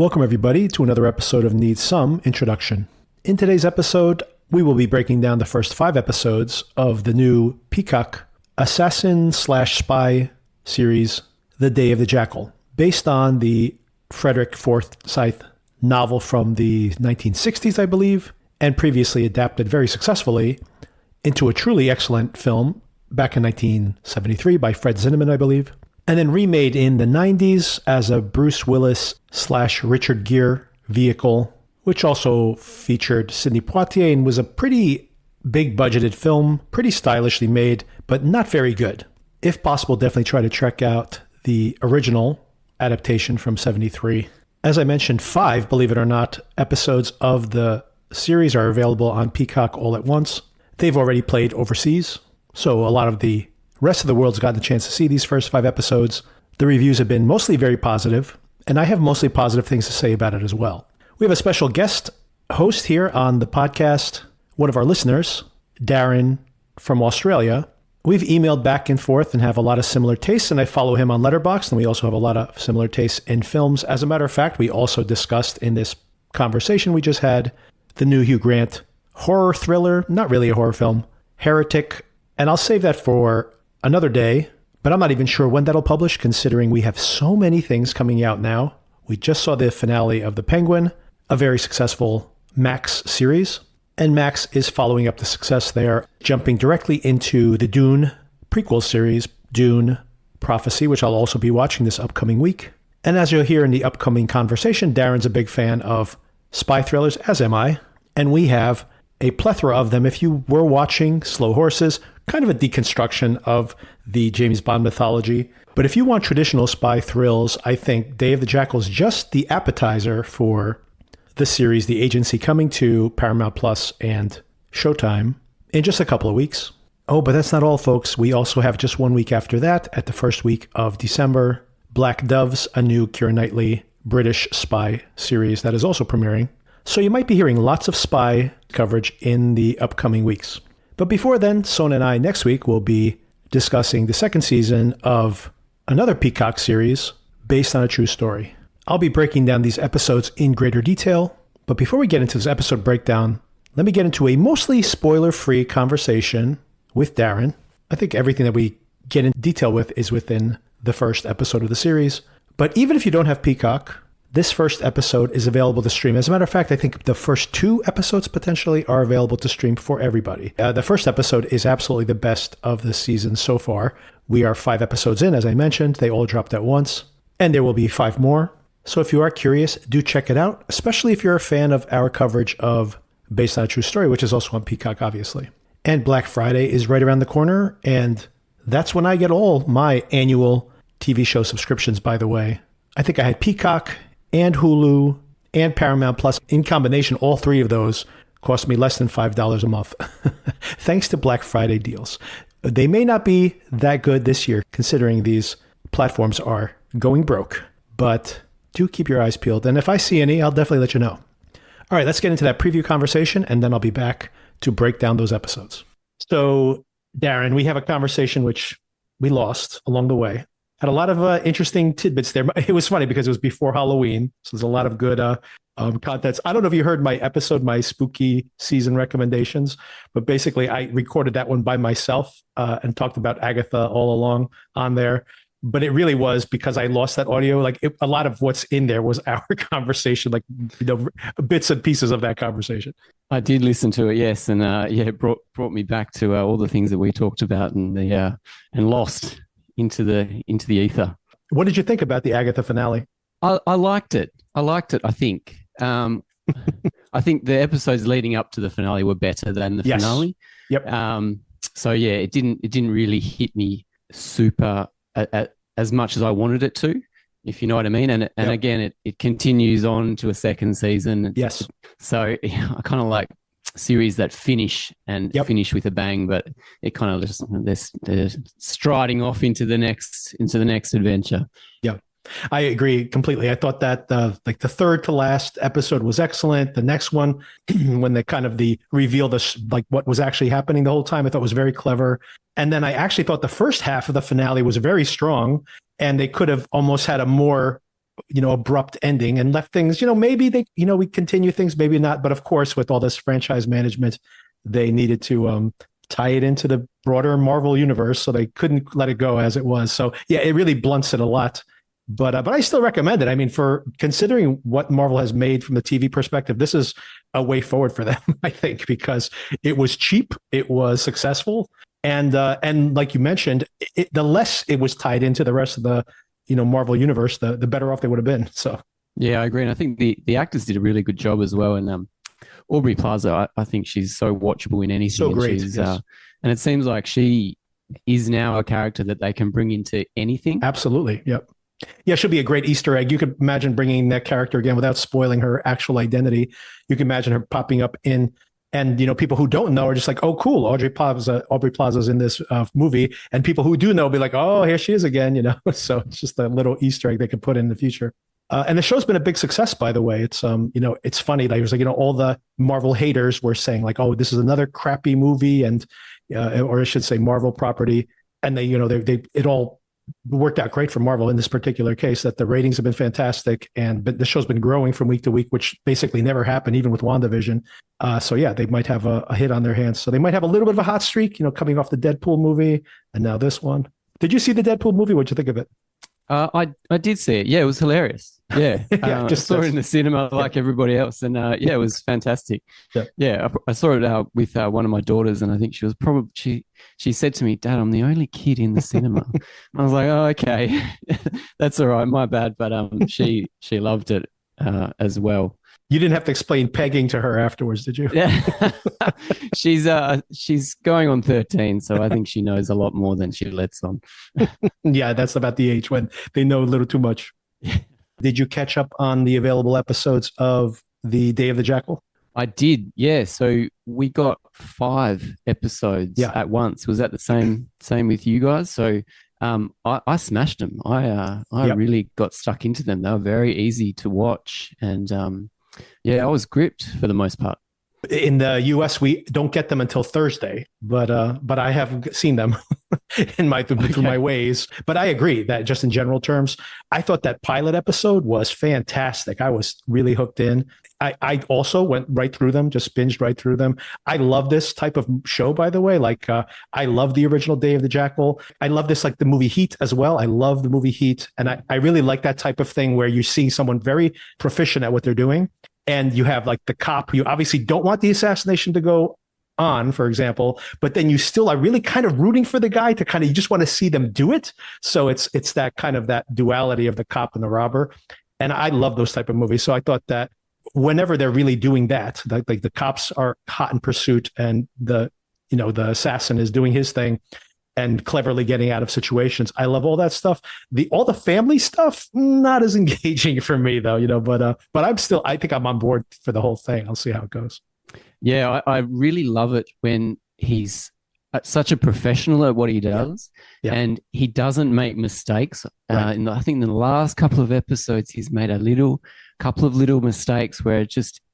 Welcome, everybody, to another episode of Need Some Introduction. In today's episode, we will be breaking down the first 5 episodes of the new Peacock assassin/spy series, The Day of the Jackal, based on the Frederick Forsyth novel from the 1960s, I believe, and previously adapted very successfully into a truly excellent film back in 1973 by Fred Zinnemann, I believe, and then remade in the 90s as a Bruce Willis/Richard Gere vehicle, which also featured Sidney Poitier and was a pretty big budgeted film, pretty stylishly made, but not very good. If possible, definitely try to check out the original adaptation from 73. As I mentioned, 5, believe it or not, episodes of the series are available on Peacock all at once. They've already played overseas, so a lot of the rest of the world's gotten a chance to see these first 5 episodes. The reviews have been mostly very positive, and I have mostly positive things to say about it as well. We have a special guest host here on the podcast, one of our listeners, Darren from Australia. We've emailed back and forth and have a lot of similar tastes, and I follow him on Letterboxd, and we also have a lot of similar tastes in films. As a matter of fact, we also discussed in this conversation we just had the new Hugh Grant horror thriller, not really a horror film, Heretic, and I'll save that for another day, but I'm not even sure when that'll publish, considering we have so many things coming out now. We just saw the finale of The Penguin, a very successful Max series, and Max is following up the success there, jumping directly into the Dune prequel series, Dune Prophecy, which I'll also be watching this upcoming week. And as you'll hear in the upcoming conversation, Darren's a big fan of spy thrillers, as am I, and we have a plethora of them. If you were watching Slow Horses, kind of a deconstruction of the James Bond mythology. But if you want traditional spy thrills, I think Day of the Jackal is just the appetizer for the series, The Agency, coming to Paramount Plus and Showtime in just a couple of weeks. Oh, but that's not all, folks. We also have just 1 week after that, at the first week of December, Black Doves, a new Keira Knightley British spy series that is also premiering. So you might be hearing lots of spy coverage in the upcoming weeks. But before then, Sona and I next week will be discussing the second season of another Peacock series based on a true story. I'll be breaking down these episodes in greater detail, but before we get into this episode breakdown, let me get into a mostly spoiler-free conversation with Darren. I think everything that we get in detail with is within the first episode of the series. But even if you don't have Peacock, this first episode is available to stream. As a matter of fact, I think the first 2 episodes potentially are available to stream for everybody. The first episode is absolutely the best of the season so far. We are 5 episodes in, as I mentioned. They all dropped at once, and there will be 5 more. So if you are curious, do check it out, especially if you're a fan of our coverage of Based on a True Story, which is also on Peacock, obviously. And Black Friday is right around the corner, and that's when I get all my annual TV show subscriptions, by the way. I think I had Peacock and Hulu and Paramount Plus. In combination, all 3 of those cost me less than $5 a month, thanks to Black Friday deals. They may not be that good this year, considering these platforms are going broke, but do keep your eyes peeled. And if I see any, I'll definitely let you know. All right, let's get into that preview conversation, and then I'll be back to break down those episodes. So, Darren, we have a conversation which we lost along the way. Had a lot of interesting tidbits there. It was funny because it was before Halloween, so there's a lot of good contents. I don't know if you heard my episode, my spooky season recommendations, but basically I recorded that one by myself and talked about Agatha all along on there. But it really was because I lost that audio. A lot of what's in there was our conversation, bits and pieces of that conversation. I did listen to it, yes, and it brought me back to all the things that we talked about and lost into the ether. What did you think about the Agatha finale? I liked it. I think. I think the episodes leading up to the finale were better than the finale. Yep. So yeah, it didn't really hit me super as much as I wanted it to, if you know what I mean. And again, it continues on to a second season. Yes. So I kind of like series that finish finish with a bang, but it kind of just they're striding off into the next adventure. Yeah, I agree completely. I thought that the third to last episode was excellent. The next one, when they kind of reveal this, what was actually happening the whole time, I thought was very clever. And then I actually thought the first half of the finale was very strong, and they could have almost had a more abrupt ending and left things, maybe we continue things, maybe not. But of course, with all this franchise management, they needed to tie it into the broader Marvel universe. So they couldn't let it go as it was. So yeah, it really blunts it a lot. But I still recommend it. I mean, for considering what Marvel has made from the TV perspective, this is a way forward for them, I think, because it was cheap, it was successful, and like you mentioned, the less it was tied into the rest of the Marvel universe, the better off they would have been. So yeah, I agree, and I think the actors did a really good job as well. And Aubrey Plaza, I think she's so watchable in anything. So great, and, yes. And it seems like she is now a character that they can bring into anything. Absolutely, yep. Yeah, she'll be a great Easter egg. You could imagine bringing that character again without spoiling her actual identity. You can imagine her popping up in, and people who don't know are just like, oh, cool, Aubrey Plaza's in this movie, and people who do know will be like, oh, here she is again. So it's just a little Easter egg they could put in the future. And the show's been a big success, by the way. It's it's funny. Like, it was like, all the Marvel haters were saying like, oh, this is another crappy movie, and or I should say Marvel property, and they it all worked out great for Marvel in this particular case, that the ratings have been fantastic, and the show's been growing from week to week, which basically never happened, even with WandaVision. So yeah, they might have a hit on their hands. So they might have a little bit of a hot streak, coming off the Deadpool movie, and now this one. Did you see the Deadpool movie? What'd you think of it? I did see it. Yeah, it was hilarious. Yeah, yeah, just saw it in the cinema like everybody else, and yeah, it was fantastic. Yeah, I saw it with one of my daughters, and I think she was probably she said to me, "Dad, I'm the only kid in the cinema." I was like, "Oh, okay, that's all right, my bad." But she loved it as well. You didn't have to explain pegging to her afterwards, did you? Yeah, she's going on 13, so I think she knows a lot more than she lets on. Yeah, that's about the age when they know a little too much. Did you catch up on the available episodes of The Day of the Jackal? I did, yeah. So we got 5 episodes at once. Was that the same with you guys? So I smashed them. I really got stuck into them. They were very easy to watch, and yeah, I was gripped for the most part. In the US, we don't get them until Thursday, but I have seen them through my ways. But I agree that just in general terms, I thought that pilot episode was fantastic. I was really hooked in. I also went right through them, just binged right through them. I love this type of show, by the way. Like, I love the original Day of the Jackal. I love this, like the movie Heat as well. I love the movie Heat. And I really like that type of thing where you're seeing someone very proficient at what they're doing. And you have like the cop, you obviously don't want the assassination to go on, for example, but then you still are really kind of rooting for the guy to you just want to see them do it. So it's that kind of that duality of the cop and the robber. And I love those type of movies. So I thought that whenever they're really doing that, like the cops are hot in pursuit and the assassin is doing his thing and cleverly getting out of situations. I love all that stuff. All the family stuff, not as engaging for me though, but I think I'm on board for the whole thing. I'll see how it goes. Yeah, I really love it when he's such a professional at what he does, and he doesn't make mistakes. Right. I think in the last couple of episodes, he's made a couple of little mistakes where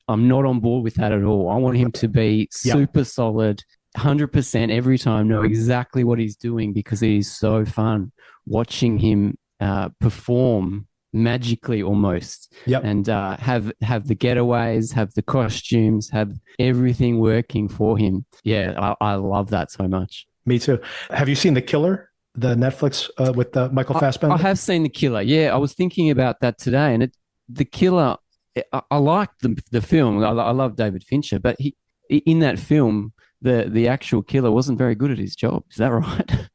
I'm not on board with that at all. I want him to be super solid, 100% every time, know exactly what he's doing, because it is so fun watching him perform magically almost, and have the getaways, have the costumes, have everything working for him. Yeah, I love that so much. Me too. Have you seen The Killer, the Netflix with Michael Fassbender? I have seen The Killer. Yeah, I was thinking about that today, and The Killer, I like the film. I love David Fincher, but in that film, the actual killer wasn't very good at his job. Is that right?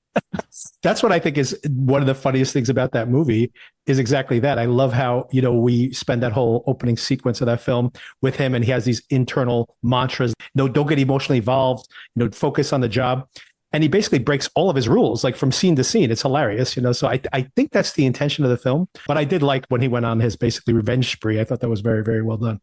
That's what I think is one of the funniest things about that movie, is exactly that. I love how, we spend that whole opening sequence of that film with him, and he has these internal mantras. No, don't get emotionally involved, focus on the job. And he basically breaks all of his rules, like from scene to scene. It's hilarious, So I think that's the intention of the film. But I did like when he went on his basically revenge spree. I thought that was very, very well done.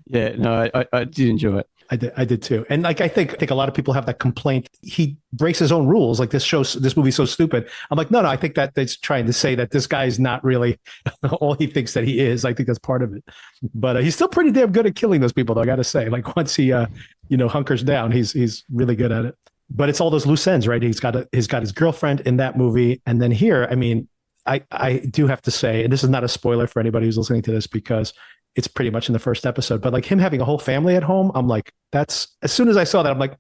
Yeah. No, I did enjoy it. I did too. And like, I think a lot of people have that complaint. He breaks his own rules. Like, this movie's so stupid. I'm like, no, I think that it's trying to say that this guy is not really all he thinks that he is. I think that's part of it. But he's still pretty damn good at killing those people, though, I got to say. Like, once he, hunkers down, he's really good at it. But it's all those loose ends, right? He's got his girlfriend in that movie. And then here, I mean, I do have to say, and this is not a spoiler for anybody who's listening to this because it's pretty much in the first episode, but like him having a whole family at home, I'm like, that's, as soon as I saw that, I'm like,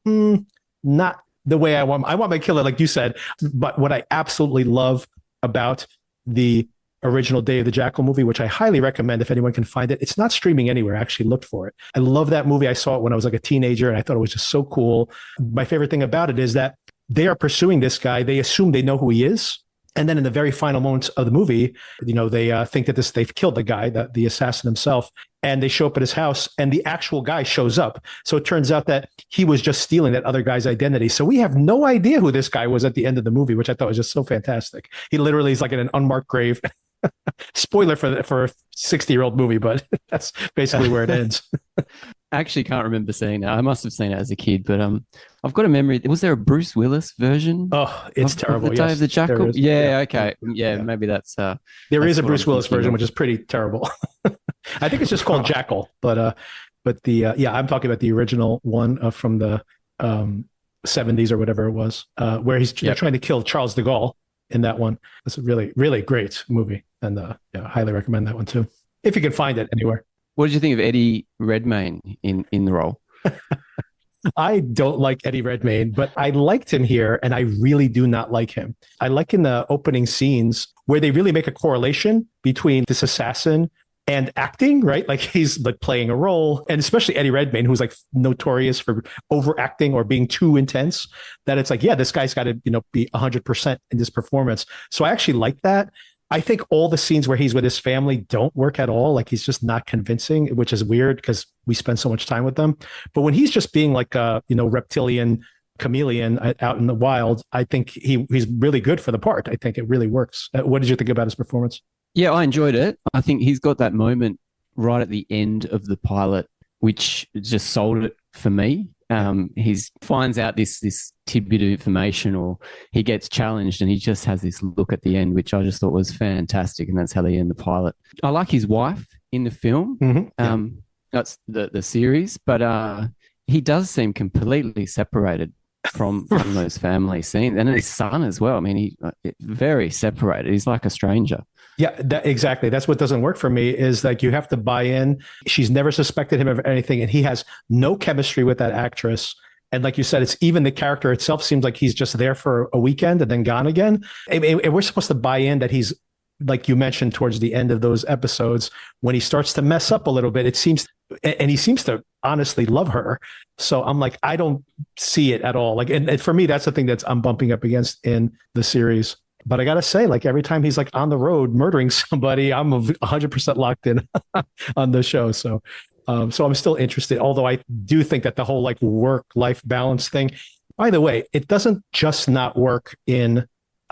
not the way I want my killer, like you said. But what I absolutely love about the original Day of the Jackal movie, which I highly recommend if anyone can find it. It's not streaming anywhere. I actually looked for it. I love that movie. I saw it when I was like a teenager and I thought it was just so cool. My favorite thing about it is that they are pursuing this guy. They assume they know who he is. And then in the very final moments of the movie, they think that they've killed the guy, the assassin himself, and they show up at his house and the actual guy shows up. So it turns out that he was just stealing that other guy's identity. So we have no idea who this guy was at the end of the movie, which I thought was just so fantastic. He literally is like in an unmarked grave. Spoiler for a 60-year-old movie, but that's basically where it ends. I actually can't remember seeing that. I must have seen it as a kid, but I've got a memory. Was there a Bruce Willis version? Oh, it's terrible. Of the Day of the Jackal? Yeah, okay. Yeah, maybe that's. There is a Bruce Willis version, which is pretty terrible. I think it's just called Jackal, but I'm talking about the original one from the 70s or whatever it was, where he's trying to kill Charles de Gaulle in that one. It's a really, really great movie, and I highly recommend that one too, if you can find it anywhere. What did you think of Eddie Redmayne in the role? I don't like Eddie Redmayne, but I liked him here, and I really do not like him. I like in the opening scenes where they really make a correlation between this assassin and acting, right? Like he's like playing a role, and especially Eddie Redmayne, who's like notorious for overacting or being too intense, that it's like, yeah, this guy's got to, be 100% in this performance. So I actually like that. I think all the scenes where he's with his family don't work at all. Like he's just not convincing, which is weird because we spend so much time with them. But when he's just being like a, reptilian chameleon out in the wild, I think he's really good for the part. I think it really works. What did you think about his performance? Yeah, I enjoyed it. I think he's got that moment right at the end of the pilot, which just sold it for me. He finds out this tidbit of information, or he gets challenged, and he just has this look at the end, which I just thought was fantastic, and that's how they end the pilot. I like his wife in the film. Mm-hmm. That's the series, but he does seem completely separated from those family scenes, and his son as well. I mean, he very separated. He's like a stranger. Yeah, exactly. That's what doesn't work for me, is like you have to buy in. She's never suspected him of anything, and he has no chemistry with that actress. And like you said, it's even the character itself seems like he's just there for a weekend and then gone again. And we're supposed to buy in that he's, like you mentioned towards the end of those episodes, when he starts to mess up a little bit, it seems, and he seems to honestly love her. So I'm like, I don't see it at all. Like, and for me, that's the thing that's I'm bumping up against in the series. But I got to say, like every time he's like on the road murdering somebody, I'm 100% locked in on the show. So I'm still interested, although I do think that the whole like work-life balance thing, by the way, it doesn't just not work on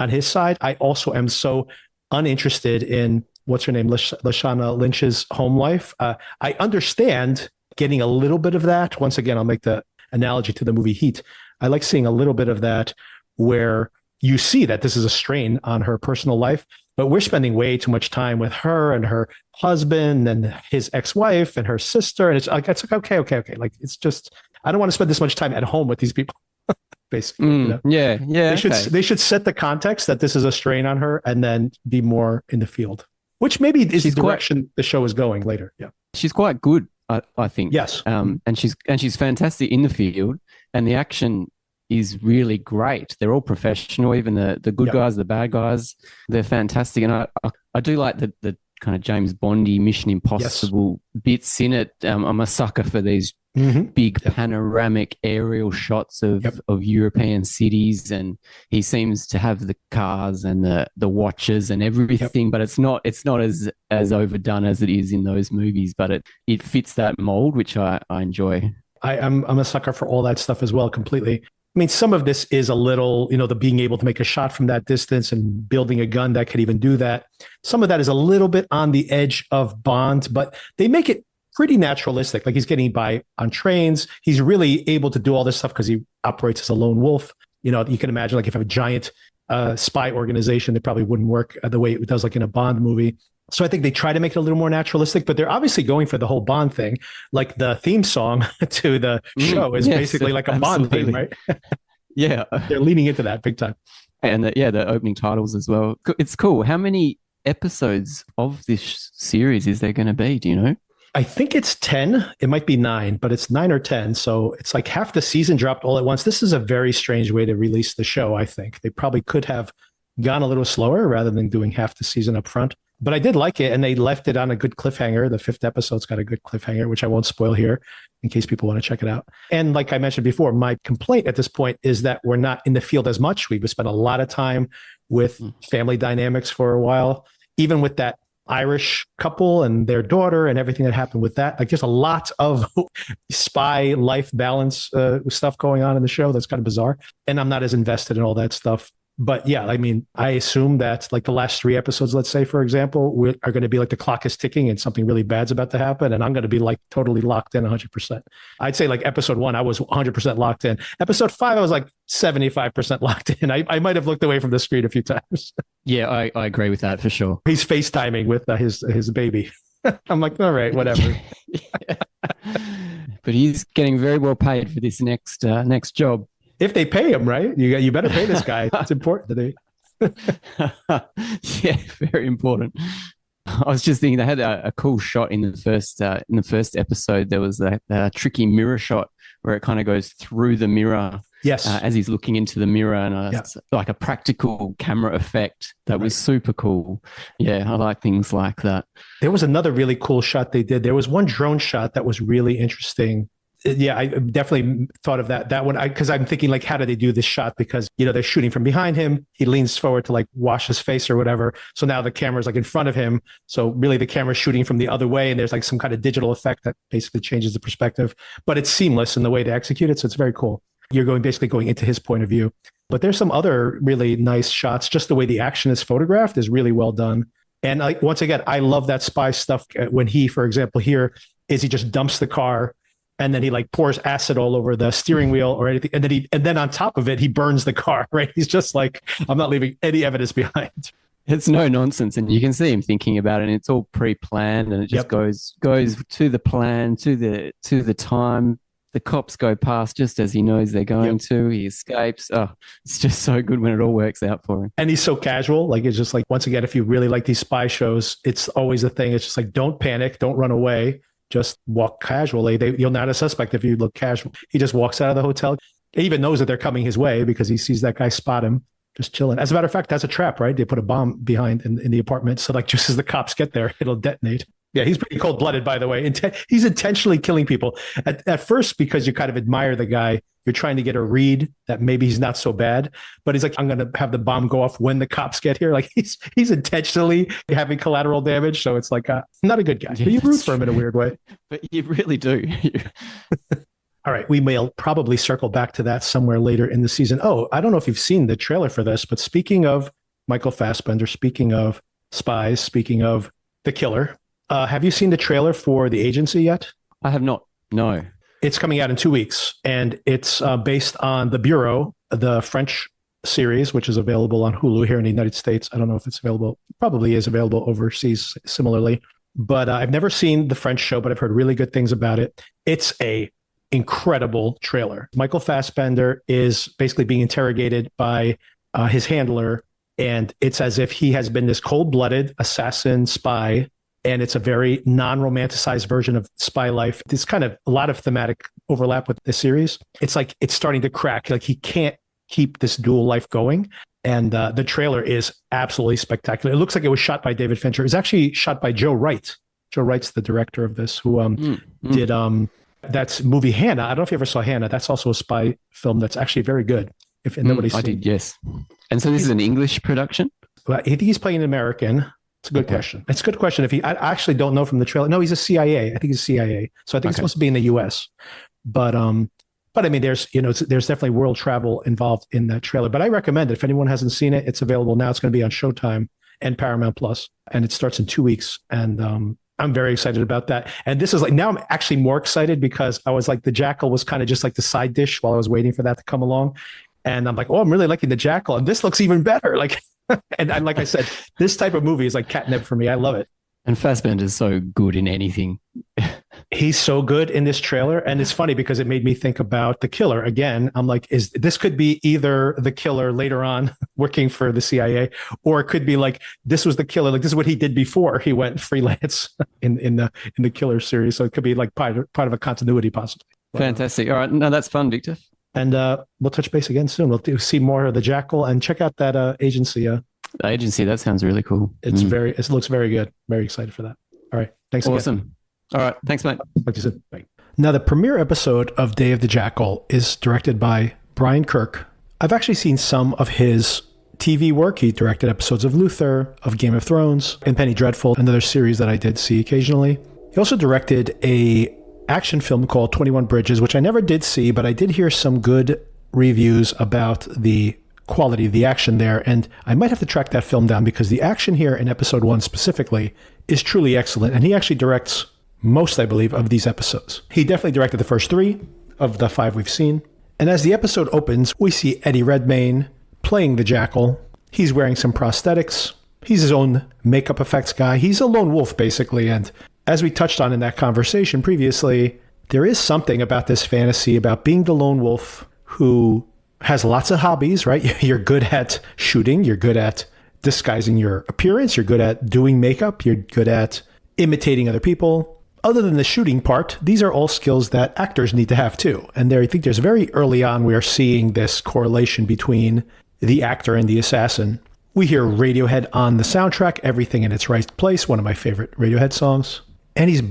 his side. I also am so uninterested in what's her name, Lashana Lynch's home life. I understand getting a little bit of that. Once again, I'll make the analogy to the movie Heat. I like seeing a little bit of that where you see that this is a strain on her personal life, but we're spending way too much time with her and her husband and his ex-wife and her sister. And it's like, okay. Like, it's just, I don't want to spend this much time at home with these people, basically. Yeah. They should set the context that this is a strain on her and then be more in the field, which maybe is the direction the show is going later. Yeah. She's quite good, I think. Yes. And she's fantastic in the field, and the action is really great. They're all professional, even the good guys, the bad guys. They're fantastic. And I do like the kind of James Bondy, Mission Impossible bits in it. I'm a sucker for these big panoramic aerial shots of European cities, and he seems to have the cars and the watches and everything, but it's not as overdone as it is in those movies, but it fits that mold, which I enjoy. I'm a sucker for all that stuff as well, completely. I mean, some of this is a little, the being able to make a shot from that distance and building a gun that could even do that. Some of that is a little bit on the edge of Bond, but they make it pretty naturalistic. Like he's getting by on trains. He's really able to do all this stuff because he operates as a lone wolf. You can imagine like if you have a giant spy organization, it probably wouldn't work the way it does like in a Bond movie. So I think they try to make it a little more naturalistic, but they're obviously going for the whole Bond thing. Like the theme song to the show is basically like a Bond theme, right? Yeah. They're leaning into that big time. And the opening titles as well. It's cool. How many episodes of this series is there going to be? Do you know? I think it's 10. It might be 9, but it's 9 or 10. So it's like half the season dropped all at once. This is a very strange way to release the show, I think. They probably could have gone a little slower rather than doing half the season up front. But I did like it, and they left it on a good cliffhanger. The 5th episode's got a good cliffhanger, which I won't spoil here in case people want to check it out. And like I mentioned before, my complaint at this point is that we're not in the field as much. We've spent a lot of time with family dynamics for a while, even with that Irish couple and their daughter and everything that happened with that. Like, there's a lot of spy life balance stuff going on in the show that's kind of bizarre. And I'm not as invested in all that stuff. But yeah, I mean, I assume that like the last 3 episodes, let's say, for example, are going to be like the clock is ticking and something really bad's about to happen. And I'm going to be like totally locked in 100%. I'd say like episode 1, I was 100% locked in. Episode 5, I was like 75% locked in. I might have looked away from the screen a few times. Yeah, I agree with that for sure. He's FaceTiming with his baby. I'm like, all right, whatever. But he's getting very well paid for this next job. If they pay him, right? You better pay this guy. It's important that they. Yeah, very important. I was just thinking they had a cool shot in the first episode. There was a tricky mirror shot where it kind of goes through the mirror. Yes, as he's looking into the mirror, and like a practical camera effect that was super cool. Yeah, I like things like that. There was another really cool shot they did. There was one drone shot that was really interesting. Yeah, I definitely thought of that one because I'm thinking like, how do they do this shot? Because, they're shooting from behind him. He leans forward to like wash his face or whatever. So now the camera's like in front of him. So really the camera's shooting from the other way. And there's like some kind of digital effect that basically changes the perspective, but it's seamless in the way they execute it. So it's very cool. You're basically going into his point of view. But there's some other really nice shots. Just the way the action is photographed is really well done. And once again, I love that spy stuff when he, for example, he just dumps the car and then he like pours acid all over the steering wheel or anything. And then on top of it, he burns the car, right? He's just like, I'm not leaving any evidence behind. It's no nonsense. And you can see him thinking about it, and it's all pre-planned, and it just goes to the plan, to the time. The cops go past just as he knows they're going to. He escapes. Oh, it's just so good when it all works out for him. And he's so casual. Like, it's just like, once again, if you really like these spy shows, it's always a thing. It's just like, don't panic, don't run away. Just walk casually. You're not a suspect if you look casual. He just walks out of the hotel. He even knows that they're coming his way because he sees that guy spot him just chilling. As a matter of fact, that's a trap, right? They put a bomb behind in the apartment. So like, just as the cops get there, it'll detonate. Yeah, he's pretty cold-blooded, by the way. He's intentionally killing people. At first, because you kind of admire the guy, you're trying to get a read that maybe he's not so bad. But he's like, I'm going to have the bomb go off when the cops get here. Like, he's intentionally having collateral damage. So it's like, not a good guy. But you root for him in a weird way. But you really do. All right, we may probably circle back to that somewhere later in the season. Oh, I don't know if you've seen the trailer for this, but speaking of Michael Fassbender, speaking of spies, speaking of the killer, have you seen the trailer for The Agency yet? I have not. No. It's coming out in 2 weeks, and it's based on The Bureau, the French series, which is available on Hulu here in the United States. I don't know if it's available. Probably is available overseas similarly. But I've never seen the French show, but I've heard really good things about it. It's a incredible trailer. Michael Fassbender is basically being interrogated by his handler, and it's as if he has been this cold-blooded assassin spy. And it's a very non-romanticized version of spy life. There's kind of a lot of thematic overlap with the series. It's like it's starting to crack. Like, he can't keep this dual life going. And the trailer is absolutely spectacular. It looks like it was shot by David Fincher. It was actually shot by Joe Wright. Joe Wright's the director of this, who did that's movie Hannah. I don't know if you ever saw Hannah. That's also a spy film that's actually very good. If nobody's seen. I did, yes. And so this is an English production? Well, I think he's playing an American. It's a good question. It's a good question. I actually don't know from the trailer. No, he's a CIA. I think he's CIA. So I think it's supposed to be in the US. But I mean, there's definitely world travel involved in that trailer. But I recommend it. If anyone hasn't seen it, it's available now. It's going to be on Showtime and Paramount Plus, and it starts in 2 weeks. And I'm very excited about that. And this is like, now I'm actually more excited because I was like, the Jackal was kind of just like the side dish while I was waiting for that to come along. And I'm like, oh, I'm really liking the Jackal, and this looks even better. Like. And like I said, this type of movie is like catnip for me. I love it. And Fassbender's so good in anything. He's so good in this trailer. And it's funny because it made me think about the killer again. I'm like, this could be either the killer later on working for the CIA, or it could be like, this was the killer. Like, this is what he did before he went freelance in the killer series. So it could be like part of a continuity possibly. Fantastic. All right. No, that's fun, Victor. And we'll touch base again soon. We'll see more of the Jackal, and check out that agency. Agency, that sounds really cool. It looks very good. Very excited for that. All right. Thanks again. Awesome. All right. Thanks, mate. Talk to you soon. Bye. Now, the premiere episode of Day of the Jackal is directed by Brian Kirk. I've actually seen some of his TV work. He directed episodes of Luther, of Game of Thrones, and Penny Dreadful, another series that I did see occasionally. He also directed a action film called 21 Bridges, which I never did see, but I did hear some good reviews about the quality of the action there, and I might have to track that film down because the action here in episode 1 specifically is truly excellent, and he actually directs most, I believe, of these episodes. He definitely directed the first 3 of the 5 we've seen. And as the episode opens, we see Eddie Redmayne playing the Jackal. He's wearing some prosthetics. He's his own makeup effects guy. He's a lone wolf, basically. And as we touched on in that conversation previously, there is something about this fantasy about being the lone wolf who has lots of hobbies, right? You're good at shooting. You're good at disguising your appearance. You're good at doing makeup. You're good at imitating other people. Other than the shooting part, these are all skills that actors need to have too. And I think there's very early on, we are seeing this correlation between the actor and the assassin. We hear Radiohead on the soundtrack, Everything in Its Right Place, one of my favorite Radiohead songs. And he's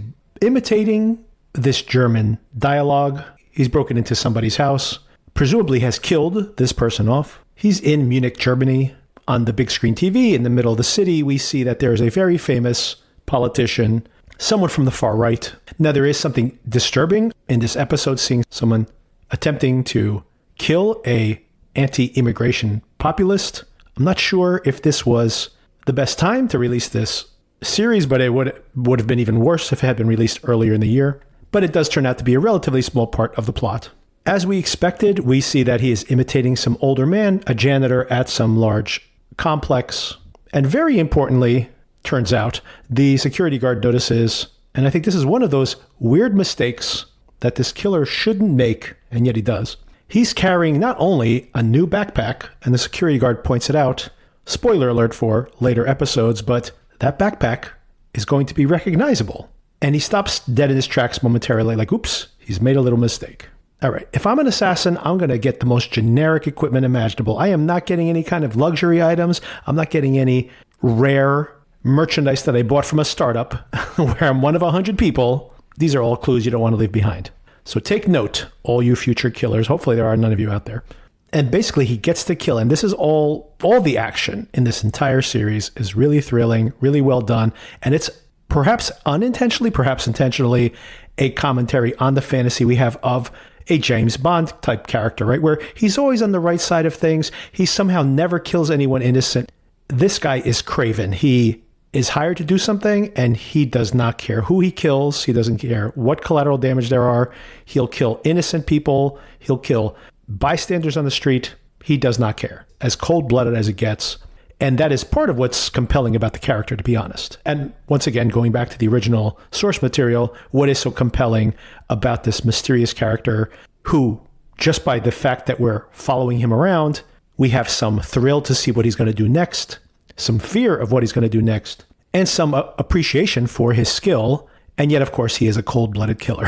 imitating this German dialogue. He's broken into somebody's house, presumably has killed this person off. He's in Munich, Germany. On the big screen TV in the middle of the city, we see that there is a very famous politician, someone from the far right. Now, there is something disturbing in this episode, seeing someone attempting to kill a anti-immigration populist. I'm not sure if this was the best time to release this series, but it would have been even worse if it had been released earlier in the year. But it does turn out to be a relatively small part of the plot. As we expected, we see that he is imitating some older man, a janitor at some large complex. And very importantly, turns out, the security guard notices, and I think this is one of those weird mistakes that this killer shouldn't make, and yet he does. He's carrying not only a new backpack, and the security guard points it out, spoiler alert for later episodes, but that backpack is going to be recognizable. And he stops dead in his tracks momentarily, like, oops, he's made a little mistake. All right, if I'm an assassin, I'm going to get the most generic equipment imaginable. I am not getting any kind of luxury items. I'm not getting any rare merchandise that I bought from a startup where I'm one of 100 people. These are all clues you don't want to leave behind. So take note, all you future killers. Hopefully there are none of you out there. And basically he gets to kill him. This is all the action in this entire series is really thrilling, really well done. And it's perhaps unintentionally, perhaps intentionally, a commentary on the fantasy we have of a James Bond type character, right? Where he's always on the right side of things. He somehow never kills anyone innocent. This guy is craven. He is hired to do something, and he does not care who he kills. He doesn't care what collateral damage there are. He'll kill innocent people. He'll kill bystanders on the street. He does not care. As cold-blooded as it gets. And that is part of what's compelling about the character, to be honest. And once again, going back to the original source material, what is so compelling about this mysterious character who, just by the fact that we're following him around, we have some thrill to see what he's going to do next, some fear of what he's going to do next, and some appreciation for his skill. And yet, of course, he is a cold-blooded killer.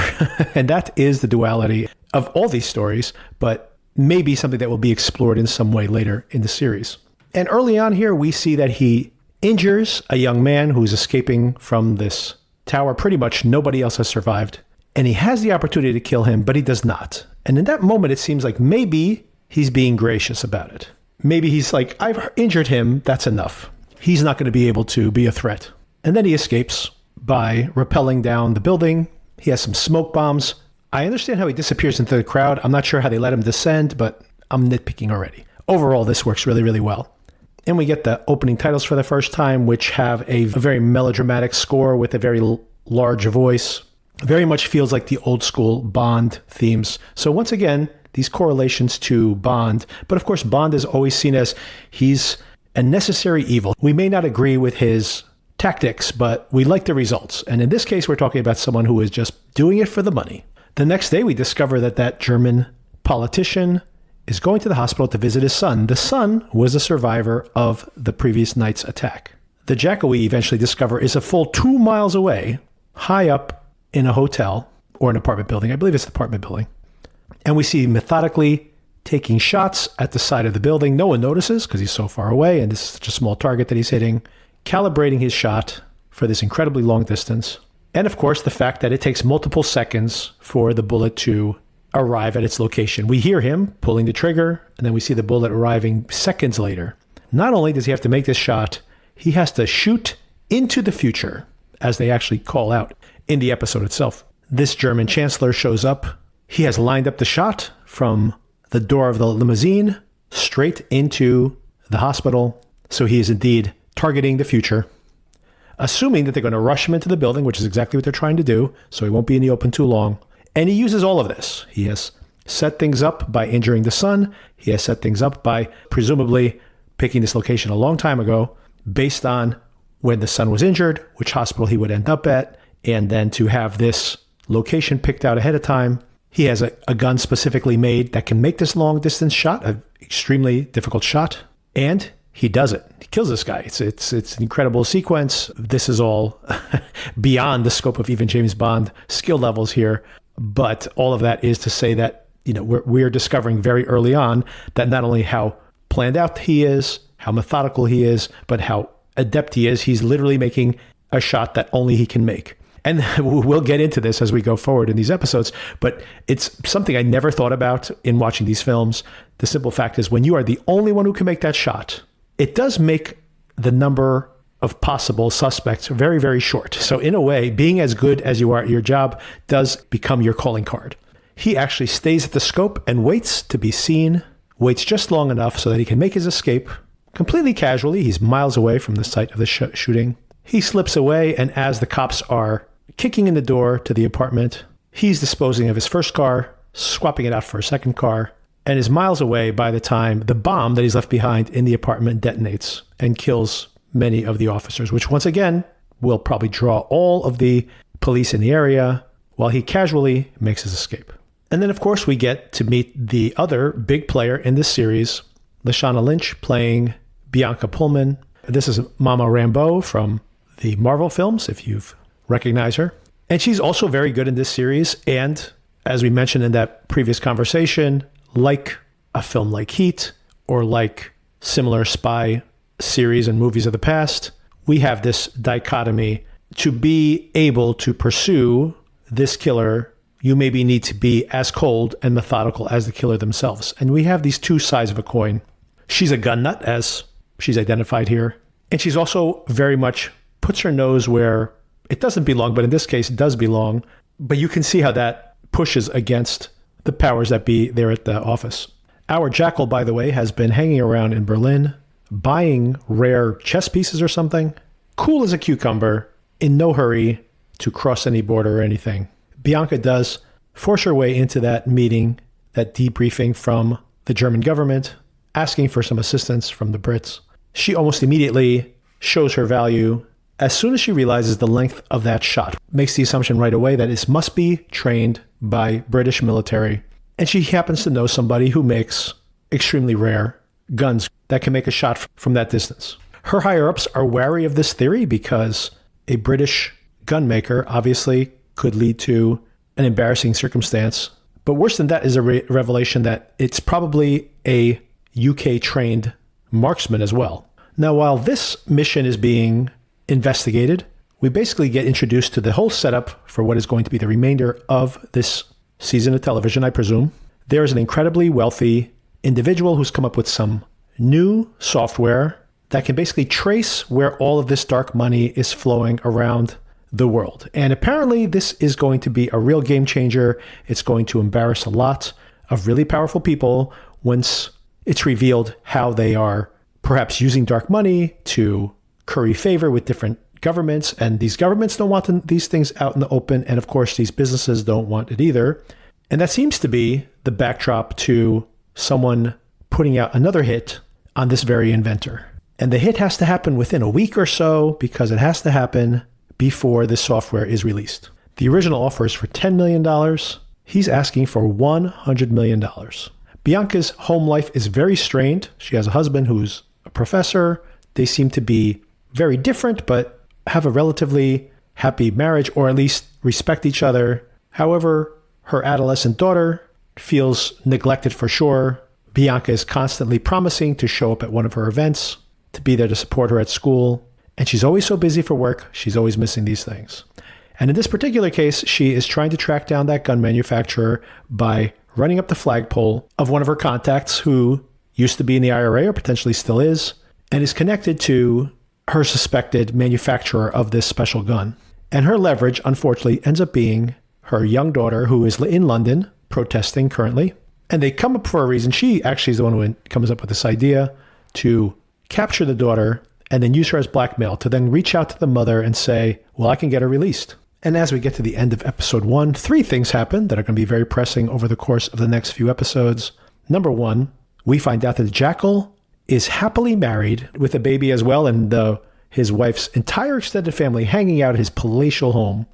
And that is the duality of all these stories, but maybe something that will be explored in some way later in the series. And early on here, we see that he injures a young man who's escaping from this tower. Pretty much nobody else has survived. And he has the opportunity to kill him, but he does not. And in that moment, it seems like maybe he's being gracious about it. Maybe he's like, I've injured him. That's enough. He's not going to be able to be a threat. And then he escapes by rappelling down the building. He has some smoke bombs. I understand how he disappears into the crowd. I'm not sure how they let him descend, but I'm nitpicking already. Overall, this works really, really well. And we get the opening titles for the first time, which have a very melodramatic score with a very large voice. Very much feels like the old school Bond themes. So once again, these correlations to Bond. But of course, Bond is always seen as he's a necessary evil. We may not agree with his tactics, but we like the results. And in this case, we're talking about someone who is just doing it for the money. The next day, we discover that German politician is going to the hospital to visit his son. The son was a survivor of the previous night's attack. The Jackal, we eventually discover, is a full 2 miles away, high up in a hotel or an apartment building. I believe it's an apartment building. And we see him methodically taking shots at the side of the building. No one notices because he's so far away, and this is such a small target that he's hitting, calibrating his shot for this incredibly long distance. And of course, the fact that it takes multiple seconds for the bullet to arrive at its location. We hear him pulling the trigger, and then we see the bullet arriving seconds later. Not only does he have to make this shot, he has to shoot into the future, as they actually call out in the episode itself. This German chancellor shows up. He has lined up the shot from the door of the limousine straight into the hospital. So he is indeed targeting the future, assuming that they're going to rush him into the building, which is exactly what they're trying to do, so he won't be in the open too long. And he uses all of this. He has set things up by injuring the son. He has set things up by presumably picking this location a long time ago based on when the son was injured, which hospital he would end up at, and then to have this location picked out ahead of time. He has a gun specifically made that can make this long distance shot, an extremely difficult shot, and he does it. He kills this guy. It's an incredible sequence. This is all beyond the scope of even James Bond skill levels here. But all of that is to say that, we're discovering very early on that not only how planned out he is, how methodical he is, but how adept he is. He's literally making a shot that only he can make. And we'll get into this as we go forward in these episodes, but it's something I never thought about in watching these films. The simple fact is when you are the only one who can make that shot, it does make the number of possible suspects very, very short. So in a way, being as good as you are at your job does become your calling card. He actually stays at the scope and waits to be seen, waits just long enough so that he can make his escape completely casually. He's miles away from the site of the shooting. He slips away, and as the cops are kicking in the door to the apartment, he's disposing of his first car, swapping it out for a second car, and is miles away by the time the bomb that he's left behind in the apartment detonates and kills many of the officers, which once again will probably draw all of the police in the area while he casually makes his escape. And then, of course, we get to meet the other big player in this series, Lashana Lynch, playing Bianca Pullman. This is Mama Rambeau from the Marvel films, if you've recognized her. And she's also very good in this series. And as we mentioned in that previous conversation, like a film like Heat or like similar spy series and movies of the past, we have this dichotomy. To be able to pursue this killer, you maybe need to be as cold and methodical as the killer themselves. And we have these two sides of a coin. She's a gun nut, as she's identified here. And she's also very much puts her nose where it doesn't belong, but in this case, it does belong. But you can see how that pushes against the powers that be there at the office. Our Jackal, by the way, has been hanging around in Berlin, buying rare chess pieces or something. Cool as a cucumber, in no hurry to cross any border or anything. Bianca does force her way into that meeting, that debriefing from the German government, asking for some assistance from the Brits. She almost immediately shows her value as soon as she realizes the length of that shot. Makes the assumption right away that it must be trained by British military. And she happens to know somebody who makes extremely rare guns that can make a shot from that distance. Her higher-ups are wary of this theory because a British gun maker obviously could lead to an embarrassing circumstance. But worse than that is a revelation that it's probably a UK-trained marksman as well. Now, while this mission is being investigated, we basically get introduced to the whole setup for what is going to be the remainder of this season of television, I presume. There is an incredibly wealthy individual who's come up with some new software that can basically trace where all of this dark money is flowing around the world. And apparently this is going to be a real game changer. It's going to embarrass a lot of really powerful people once it's revealed how they are perhaps using dark money to curry favor with different governments. And these governments don't want these things out in the open. And of course, these businesses don't want it either. And that seems to be the backdrop to someone putting out another hit on this very inventor. And the hit has to happen within a week or so because it has to happen before this software is released. The original offer is for $10 million. He's asking for $100 million. Bianca's home life is very strained. She has a husband who's a professor. They seem to be very different, but have a relatively happy marriage, or at least respect each other. However, her adolescent daughter feels neglected for sure. Bianca is constantly promising to show up at one of her events, to be there to support her at school. And she's always so busy for work, she's always missing these things. And in this particular case, she is trying to track down that gun manufacturer by running up the flagpole of one of her contacts who used to be in the IRA or potentially still is, and is connected to her suspected manufacturer of this special gun. And her leverage, unfortunately, ends up being her young daughter, who is in London protesting currently. And they come up for a reason. She actually is the one who comes up with this idea to capture the daughter and then use her as blackmail to then reach out to the mother and say, well, I can get her released. And as we get to the end of episode 1, 3 things happen that are going to be very pressing over the course of the next few episodes. Number 1, we find out that Jackal is happily married with a baby as well, and his wife's entire extended family hanging out at his palatial home.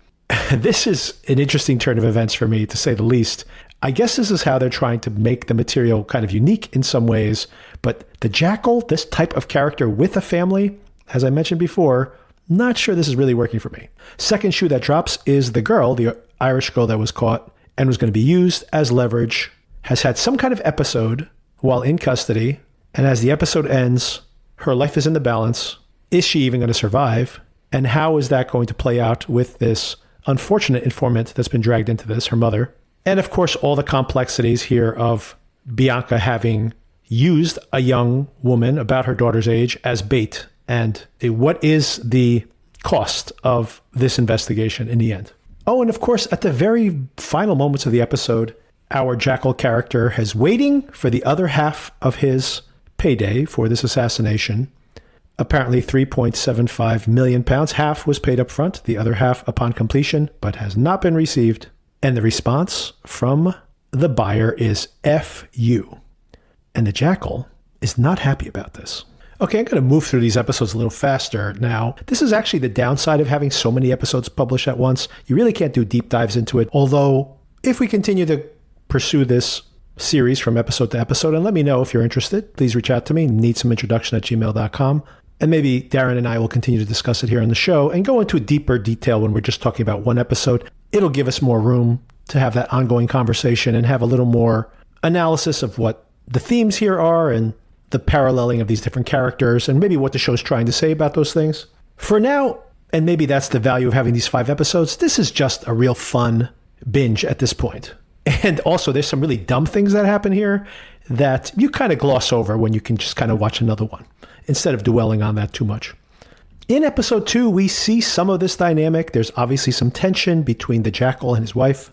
This is an interesting turn of events for me, to say the least. I guess this is how they're trying to make the material kind of unique in some ways. But the Jackal, this type of character with a family, as I mentioned before, not sure this is really working for me. Second shoe that drops is the girl, the Irish girl that was caught and was going to be used as leverage, has had some kind of episode while in custody. And as the episode ends, her life is in the balance. Is she even going to survive? And how is that going to play out with this unfortunate informant that's been dragged into this, her mother? And of course, all the complexities here of Bianca having used a young woman about her daughter's age as bait. And what is the cost of this investigation in the end? Oh, and of course, at the very final moments of the episode, our Jackal character is waiting for the other half of his payday for this assassination. Apparently 3.75 million pounds. Half was paid up front, the other half upon completion, but has not been received. And the response from the buyer is F you. And the Jackal is not happy about this. Okay, I'm going to move through these episodes a little faster now. This is actually the downside of having so many episodes published at once. You really can't do deep dives into it. Although, if we continue to pursue this series from episode to episode, and let me know if you're interested, please reach out to me, needsomeeintroduction@gmail.com. And maybe Darren and I will continue to discuss it here on the show and go into a deeper detail when we're just talking about one episode. It'll give us more room to have that ongoing conversation and have a little more analysis of what the themes here are and the paralleling of these different characters and maybe what the show's trying to say about those things. For now, and maybe that's the value of having these 5 episodes, this is just a real fun binge at this point. And also, there's some really dumb things that happen here that you kind of gloss over when you can just kind of watch another one instead of dwelling on that too much. In episode 2, we see some of this dynamic. There's obviously some tension between the Jackal and his wife.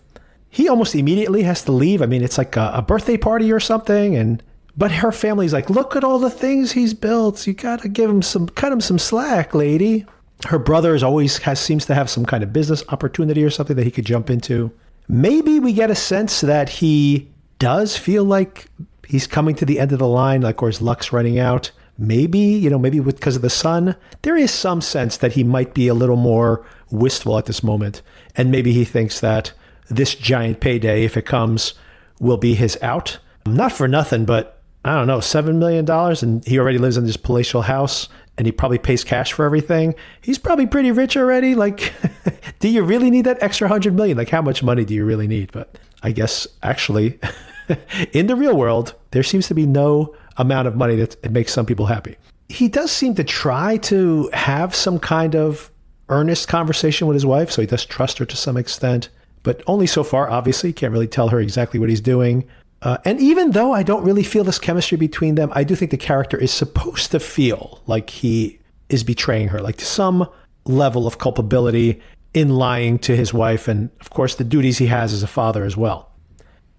He almost immediately has to leave. I mean, it's like a birthday party or something. But her family's like, look at all the things he's built. You got to cut him some slack, lady. Her brother seems to have some kind of business opportunity or something that he could jump into. Maybe we get a sense that he does feel like he's coming to the end of the line, like, or his luck's running out. Maybe because of the son, there is some sense that he might be a little more wistful at this moment. And maybe he thinks that this giant payday, if it comes, will be his out. Not for nothing, but I don't know, $7 million, and he already lives in this palatial house, and he probably pays cash for everything. He's probably pretty rich already. Like, do you really need that extra $100 million? Like, how much money do you really need? But I guess, actually, in the real world, there seems to be no amount of money that it makes some people happy. He does seem to try to have some kind of earnest conversation with his wife, so he does trust her to some extent, but only so far, obviously. Can't really tell her exactly what he's doing. And even though I don't really feel this chemistry between them, I do think the character is supposed to feel like he is betraying her, like some level of culpability in lying to his wife, and of course the duties he has as a father as well.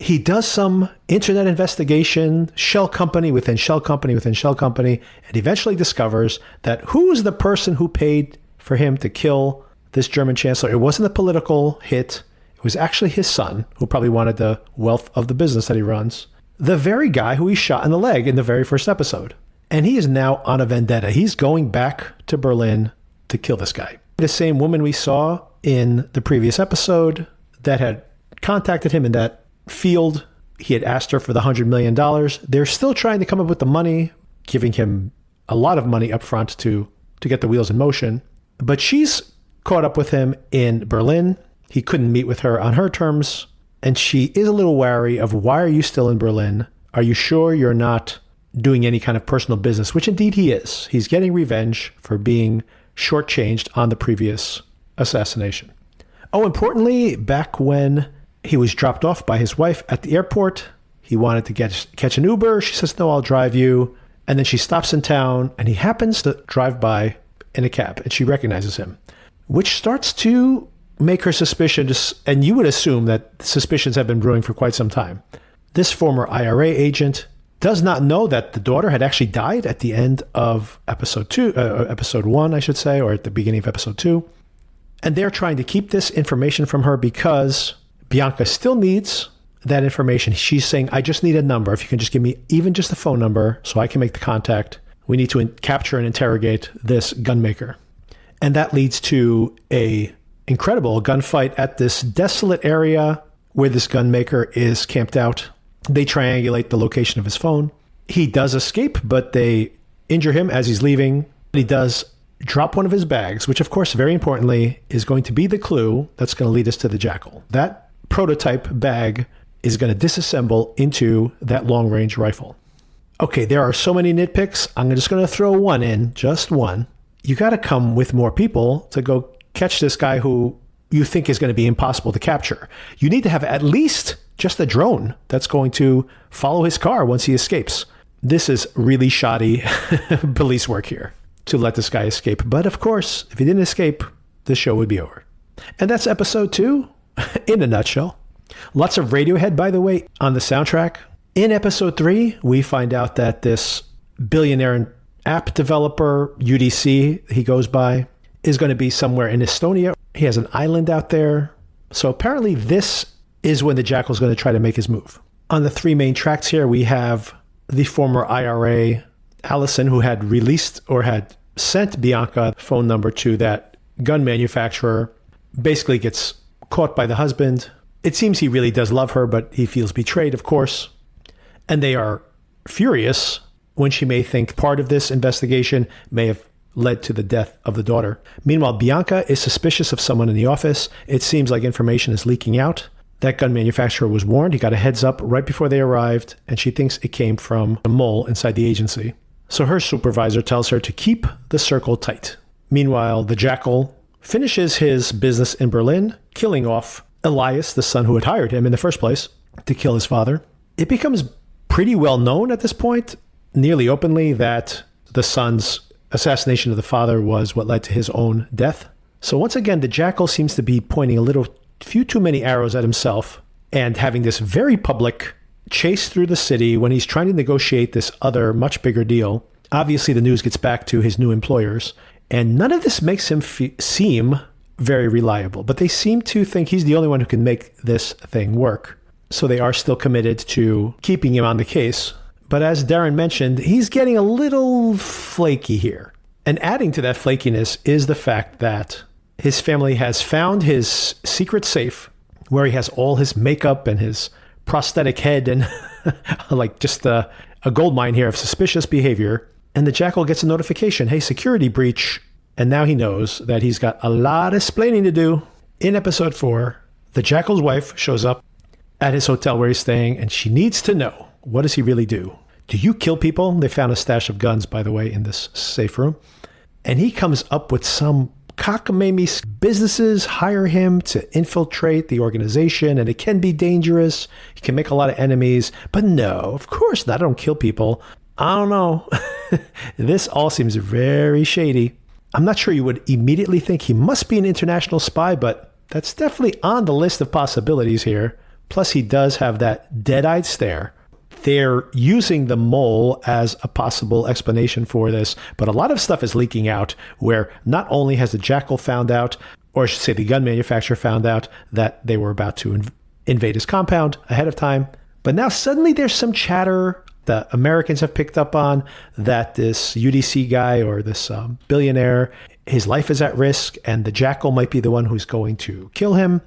He does some internet investigation, shell company within shell company within shell company, and eventually discovers that who's the person who paid for him to kill this German chancellor. It wasn't a political hit. It was actually his son, who probably wanted the wealth of the business that he runs. The very guy who he shot in the leg in the very first episode. And he is now on a vendetta. He's going back to Berlin to kill this guy. The same woman we saw in the previous episode that had contacted him in that field. He had asked her for the $100 million. They're still trying to come up with the money, giving him a lot of money up front to get the wheels in motion. But she's caught up with him in Berlin. He couldn't meet with her on her terms. And she is a little wary of, why are you still in Berlin? Are you sure you're not doing any kind of personal business? Which indeed he is. He's getting revenge for being shortchanged on the previous assassination. Oh, importantly, back when he was dropped off by his wife at the airport, he wanted to catch an Uber. She says, no, I'll drive you. And then she stops in town and he happens to drive by in a cab and she recognizes him, which starts to make her suspicious. And you would assume that suspicions have been brewing for quite some time. This former IRA agent does not know that the daughter had actually died at the end of episode 1, I should say, or at the beginning of episode 2. And they're trying to keep this information from her because Bianca still needs that information. She's saying, I just need a number. If you can just give me even just the phone number so I can make the contact. We need to capture and interrogate this gunmaker. And that leads to a incredible gunfight at this desolate area where this gunmaker is camped out. They triangulate the location of his phone. He does escape, but they injure him as he's leaving. He does drop one of his bags, which of course, very importantly, is going to be the clue that's going to lead us to the Jackal. That prototype bag is going to disassemble into that long-range rifle. Okay, there are so many nitpicks. I'm just going to throw one in, just one. You got to come with more people to go catch this guy who you think is going to be impossible to capture. You need to have at least just a drone that's going to follow his car once he escapes. This is really shoddy police work here to let this guy escape. But of course, if he didn't escape, the show would be over. And that's episode 2 in a nutshell. Lots of Radiohead, by the way, on the soundtrack. In episode 3, we find out that this billionaire app developer, UDC, he goes by, is going to be somewhere in Estonia. He has an island out there. So apparently this is when the Jackal's going to try to make his move. On the 3 main tracks here, we have the former IRA, Allison, who had released or had sent Bianca phone number to that gun manufacturer, basically gets caught by the husband. It seems he really does love her, but he feels betrayed, of course. And they are furious when she may think part of this investigation may have led to the death of the daughter. Meanwhile, Bianca is suspicious of someone in the office. It seems like information is leaking out. That gun manufacturer was warned. He got a heads up right before they arrived, and she thinks it came from a mole inside the agency. So her supervisor tells her to keep the circle tight. Meanwhile, the Jackal finishes his business in Berlin, killing off Elias, the son who had hired him in the first place to kill his father. It becomes pretty well known at this point, nearly openly, that the son's assassination of the father was what led to his own death. So once again, the Jackal seems to be pointing a few too many arrows at himself and having this very public chase through the city when he's trying to negotiate this other much bigger deal. Obviously, the news gets back to his new employers, and none of this makes him seem very reliable, but they seem to think he's the only one who can make this thing work. So they are still committed to keeping him on the case. But as Darren mentioned, he's getting a little flaky here. And adding to that flakiness is the fact that his family has found his secret safe where he has all his makeup and his prosthetic head and like just a gold mine here of suspicious behavior. And the Jackal gets a notification, hey, security breach. And now he knows that he's got a lot of explaining to do. In episode 4, the Jackal's wife shows up at his hotel where he's staying, and she needs to know, what does he really do? Do you kill people? They found a stash of guns, by the way, in this safe room. And he comes up with some cockamamie businesses hire him to infiltrate the organization, and it can be dangerous. He can make a lot of enemies. But no, of course not. I don't kill people. I don't know. This all seems very shady. I'm not sure you would immediately think he must be an international spy, but that's definitely on the list of possibilities here. Plus, he does have that dead-eyed stare. They're using the mole as a possible explanation for this, but a lot of stuff is leaking out where not only has the Jackal found out, or I should say the gun manufacturer found out that they were about to invade his compound ahead of time, but now suddenly there's some chatter the Americans have picked up on, that this UDC guy or this billionaire, his life is at risk, and the Jackal might be the one who's going to kill him.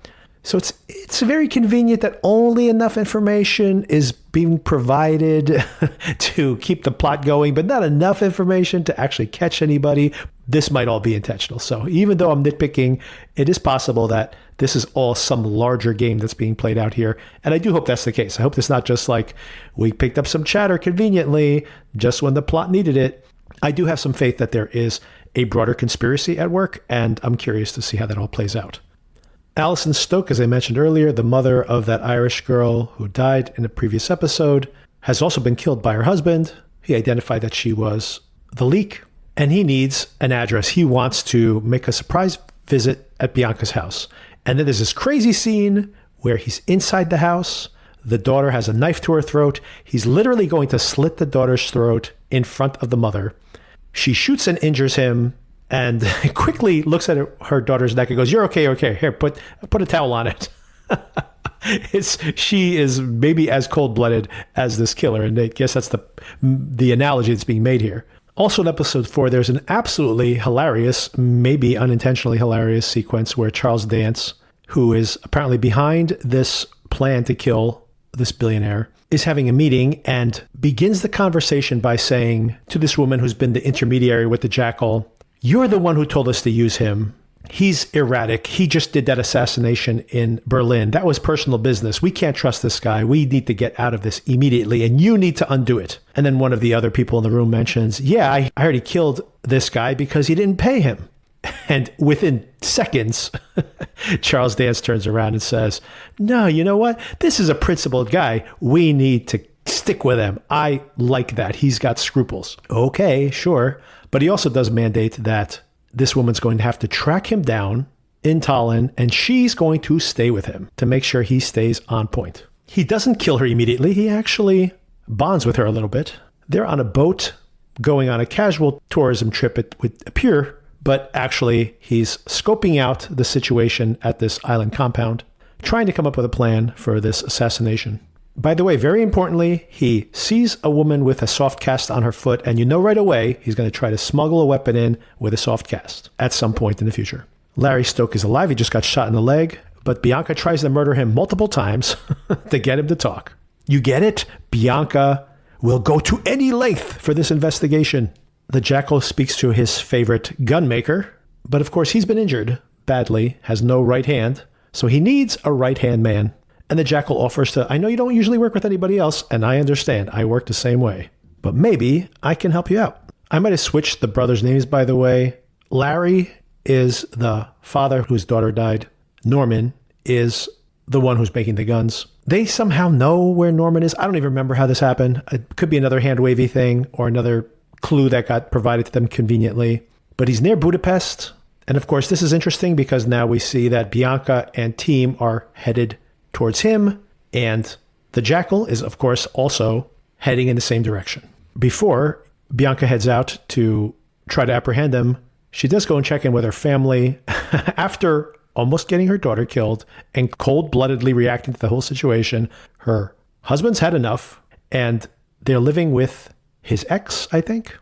So it's very convenient that only enough information is being provided to keep the plot going, but not enough information to actually catch anybody. This might all be intentional. So even though I'm nitpicking, it is possible that this is all some larger game that's being played out here. And I do hope that's the case. I hope it's not just like we picked up some chatter conveniently just when the plot needed it. I do have some faith that there is a broader conspiracy at work, and I'm curious to see how that all plays out. Alison Stoke, as I mentioned earlier, the mother of that Irish girl who died in a previous episode, has also been killed by her husband. He identified that she was the leak, and he needs an address. He wants to make a surprise visit at Bianca's house. And then there's this crazy scene where he's inside the house. The daughter has a knife to her throat. He's literally going to slit the daughter's throat in front of the mother. She shoots and injures him, and quickly looks at her daughter's neck and goes, "You're okay, okay. Here, put a towel on it." She is maybe as cold-blooded as this killer, and I guess that's the analogy that's being made here. Also in episode 4, there's an absolutely hilarious, maybe unintentionally hilarious sequence where Charles Dance, who is apparently behind this plan to kill this billionaire, is having a meeting and begins the conversation by saying to this woman who's been the intermediary with the Jackal, "You're the one who told us to use him. He's erratic. He just did that assassination in Berlin. That was personal business. We can't trust this guy. We need to get out of this immediately, and you need to undo it." And then one of the other people in the room mentions, "Yeah, I already killed this guy because he didn't pay him." And within seconds, Charles Dance turns around and says, "No, you know what? This is a principled guy. We need to stick with him. I like that. He's got scruples." Okay, sure. But he also does mandate that this woman's going to have to track him down in Tallinn, and she's going to stay with him to make sure he stays on point. He doesn't kill her immediately. He actually bonds with her a little bit. They're on a boat going on a casual tourism trip, it would appear, but actually he's scoping out the situation at this island compound, trying to come up with a plan for this assassination. By the way, very importantly, he sees a woman with a soft cast on her foot, and you know right away he's going to try to smuggle a weapon in with a soft cast at some point in the future. Larry Stoke is alive. He just got shot in the leg, but Bianca tries to murder him multiple times to get him to talk. You get it? Bianca will go to any length for this investigation. The Jackal speaks to his favorite gunmaker, but of course he's been injured badly, has no right hand, so he needs a right-hand man. And the Jackal offers to, "I know you don't usually work with anybody else, and I understand. I work the same way. But maybe I can help you out." I might have switched the brothers' names, by the way. Larry is the father whose daughter died. Norman is the one who's making the guns. They somehow know where Norman is. I don't even remember how this happened. It could be another hand-wavy thing or another clue that got provided to them conveniently. But he's near Budapest. And of course, this is interesting because now we see that Bianca and team are headed towards him, and the Jackal is, of course, also heading in the same direction. Before Bianca heads out to try to apprehend him, she does go and check in with her family after almost getting her daughter killed and cold-bloodedly reacting to the whole situation. Her husband's had enough, and they're living with his ex, I think.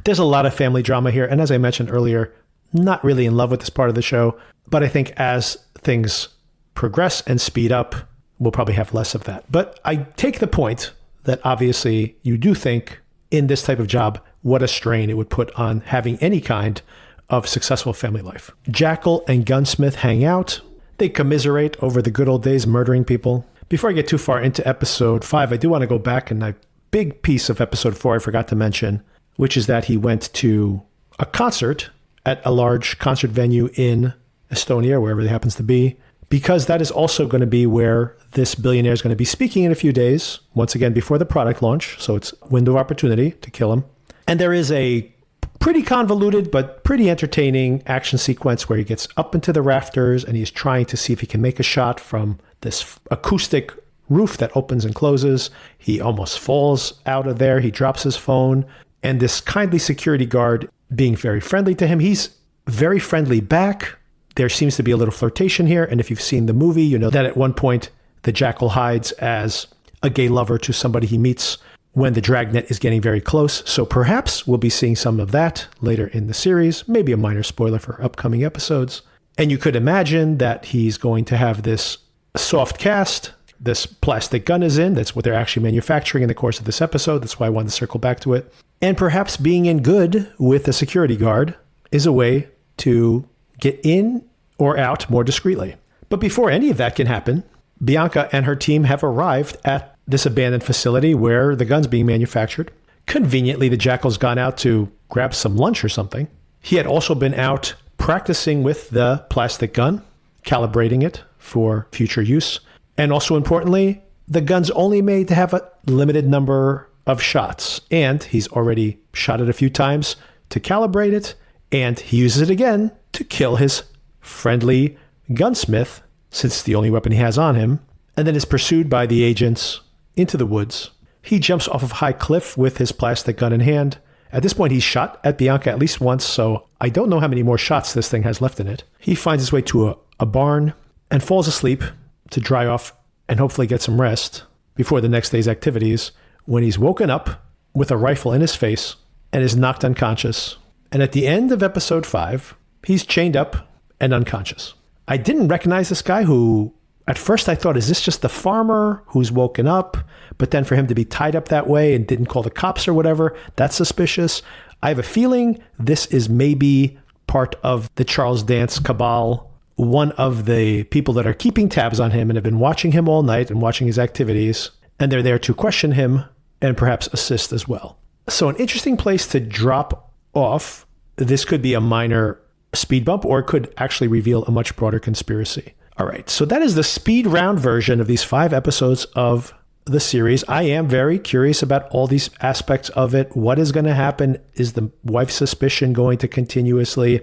There's a lot of family drama here, and as I mentioned earlier, not really in love with this part of the show, but I think as things progress and speed up, we'll probably have less of that. But I take the point that obviously you do think in this type of job, what a strain it would put on having any kind of successful family life. Jackal and Gunsmith hang out. They commiserate over the good old days murdering people. Before I get too far into episode 5, I do want to go back, and a big piece of episode 4 I forgot to mention, which is that he went to a concert at a large concert venue in Estonia, wherever it happens to be, because that is also going to be where this billionaire is going to be speaking in a few days, once again before the product launch. So it's a window of opportunity to kill him. And there is a pretty convoluted but pretty entertaining action sequence where he gets up into the rafters and he's trying to see if he can make a shot from this acoustic roof that opens and closes. He almost falls out of there. He drops his phone. And this kindly security guard being very friendly to him, he's very friendly back. There seems to be a little flirtation here, and if you've seen the movie, you know that at one point the Jackal hides as a gay lover to somebody he meets when the dragnet is getting very close. So perhaps we'll be seeing some of that later in the series, maybe a minor spoiler for upcoming episodes. And you could imagine that he's going to have this soft cast. This plastic gun is in. That's what they're actually manufacturing in the course of this episode. That's why I wanted to circle back to it. And perhaps being in good with a security guard is a way to get in or out more discreetly. But before any of that can happen, Bianca and her team have arrived at this abandoned facility where the gun's being manufactured. Conveniently, the Jackal's gone out to grab some lunch or something. He had also been out practicing with the plastic gun, calibrating it for future use. And also importantly, the gun's only made to have a limited number of shots. And he's already shot it a few times to calibrate it. And he uses it again to kill his friendly gunsmith, since it's the only weapon he has on him, and then is pursued by the agents into the woods. He jumps off of a high cliff with his plastic gun in hand. At this point, he's shot at Bianca at least once, so I don't know how many more shots this thing has left in it. He finds his way to a barn and falls asleep to dry off and hopefully get some rest before the next day's activities, when he's woken up with a rifle in his face and is knocked unconscious. And at the end of episode 5, he's chained up and unconscious. I didn't recognize this guy who, at first I thought, is this just the farmer who's woken up? But then for him to be tied up that way and didn't call the cops or whatever, that's suspicious. I have a feeling this is maybe part of the Charles Dance cabal, one of the people that are keeping tabs on him and have been watching him all night and watching his activities. And they're there to question him and perhaps assist as well. So an interesting place to drop off. This could be a minor speed bump, or it could actually reveal a much broader conspiracy. All right, so that is the speed round version of these 5 episodes of the series. I am very curious about all these aspects of it. What is going to happen? Is the wife's suspicion going to continuously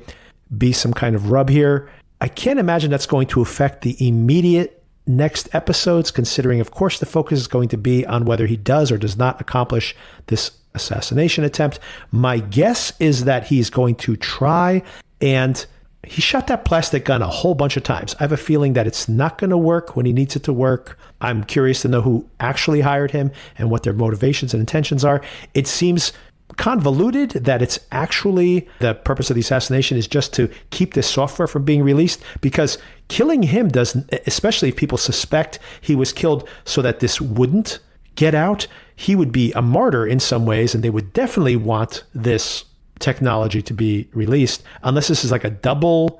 be some kind of rub here? I can't imagine that's going to affect the immediate next episodes, considering, of course, the focus is going to be on whether he does or does not accomplish this assassination attempt. My guess is that he's going to try, and he shot that plastic gun a whole bunch of times. I have a feeling that it's not going to work when he needs it to work. I'm curious to know who actually hired him and what their motivations and intentions are. It seems convoluted that it's actually the purpose of the assassination is just to keep this software from being released, because killing him doesn't, especially if people suspect he was killed so that this wouldn't get out, he would be a martyr in some ways, and they would definitely want this technology to be released, unless this is like a double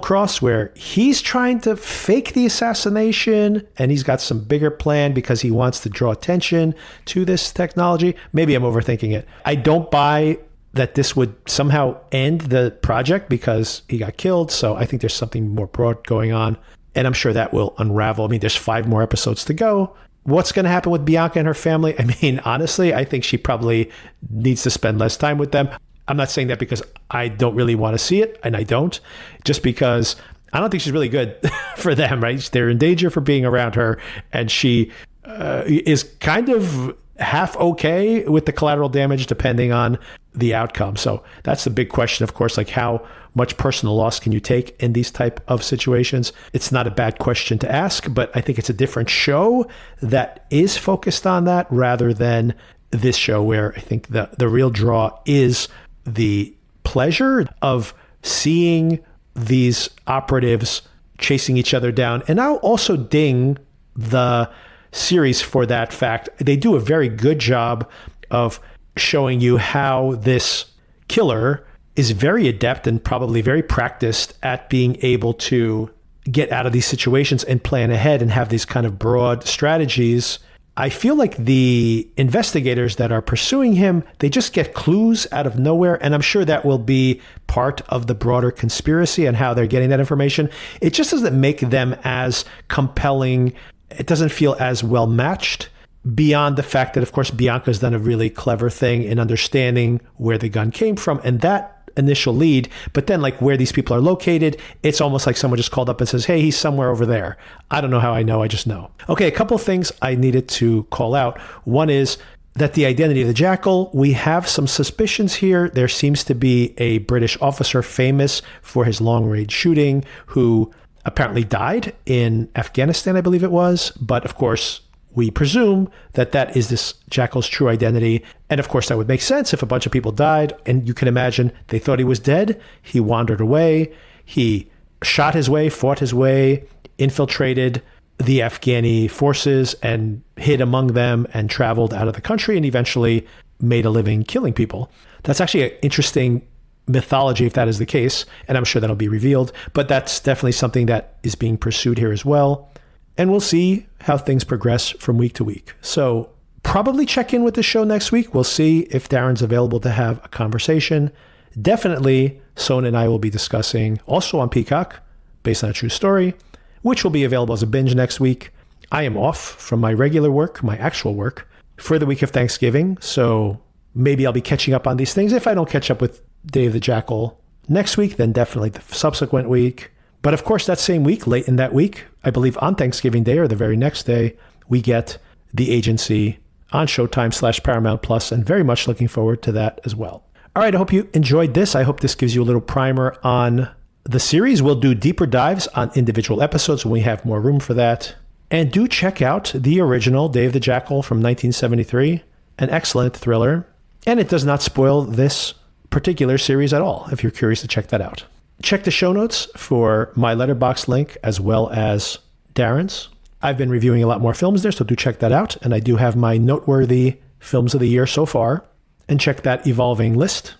cross where he's trying to fake the assassination and he's got some bigger plan because he wants to draw attention to this technology. Maybe I'm overthinking it. I don't buy that this would somehow end the project because he got killed. So I think there's something more broad going on, and I'm sure that will unravel. I mean, there's 5 more episodes to go. What's going to happen with Bianca and her family? I mean, honestly, I think she probably needs to spend less time with them. I'm not saying that because I don't really want to see it, and I don't, just because I don't think she's really good for them, right? They're in danger for being around her, and she is kind of half okay with the collateral damage depending on the outcome. So that's the big question, of course, like how much personal loss can you take in these type of situations? It's not a bad question to ask, but I think it's a different show that is focused on that rather than this show, where I think the real draw is the pleasure of seeing these operatives chasing each other down. And I'll also ding the series for that fact. They do a very good job of showing you how this killer is very adept and probably very practiced at being able to get out of these situations and plan ahead and have these kind of broad strategies. I feel like the investigators that are pursuing him, they just get clues out of nowhere. And I'm sure that will be part of the broader conspiracy and how they're getting that information. It just doesn't make them as compelling. It doesn't feel as well matched, beyond the fact that, of course, Bianca's done a really clever thing in understanding where the gun came from and that initial lead. But then, like, where these people are located, it's almost like someone just called up and says, hey, he's somewhere over there. I don't know how I know, I just know. Okay, a couple of things I needed to call out. One is that the identity of the Jackal, we have some suspicions here. There seems to be a British officer famous for his long-range shooting who apparently died in Afghanistan, I believe it was. But of course, we presume that that is this Jackal's true identity. And of course, that would make sense if a bunch of people died. And you can imagine they thought he was dead. He wandered away. He shot his way, fought his way, infiltrated the Afghani forces and hid among them and traveled out of the country and eventually made a living killing people. That's actually an interesting mythology if that is the case, and I'm sure that'll be revealed, but that's definitely something that is being pursued here as well. And we'll see how things progress from week to week. So probably check in with the show next week. We'll see if Darren's available to have a conversation. Definitely, Sona and I will be discussing, also on Peacock, based on a true story, which will be available as a binge next week. I am off from my regular work, my actual work, for the week of Thanksgiving, so maybe I'll be catching up on these things. If I don't catch up with Day of the Jackal next week, then definitely the subsequent week. But of course, that same week, late in that week, I believe on Thanksgiving Day or the very next day, we get The Agency on Showtime / Paramount Plus, and very much looking forward to that as well. All right, I hope you enjoyed this. I hope this gives you a little primer on the series. We'll do deeper dives on individual episodes when we have more room for that. And do check out the original Day of the Jackal from 1973, an excellent thriller. And it does not spoil this particular series at all, if you're curious to check that out. Check the show notes for my Letterboxd link as well as Darren's. I've been reviewing a lot more films there, so do check that out. And I do have my noteworthy films of the year so far. And check that evolving list.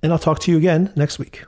And I'll talk to you again next week.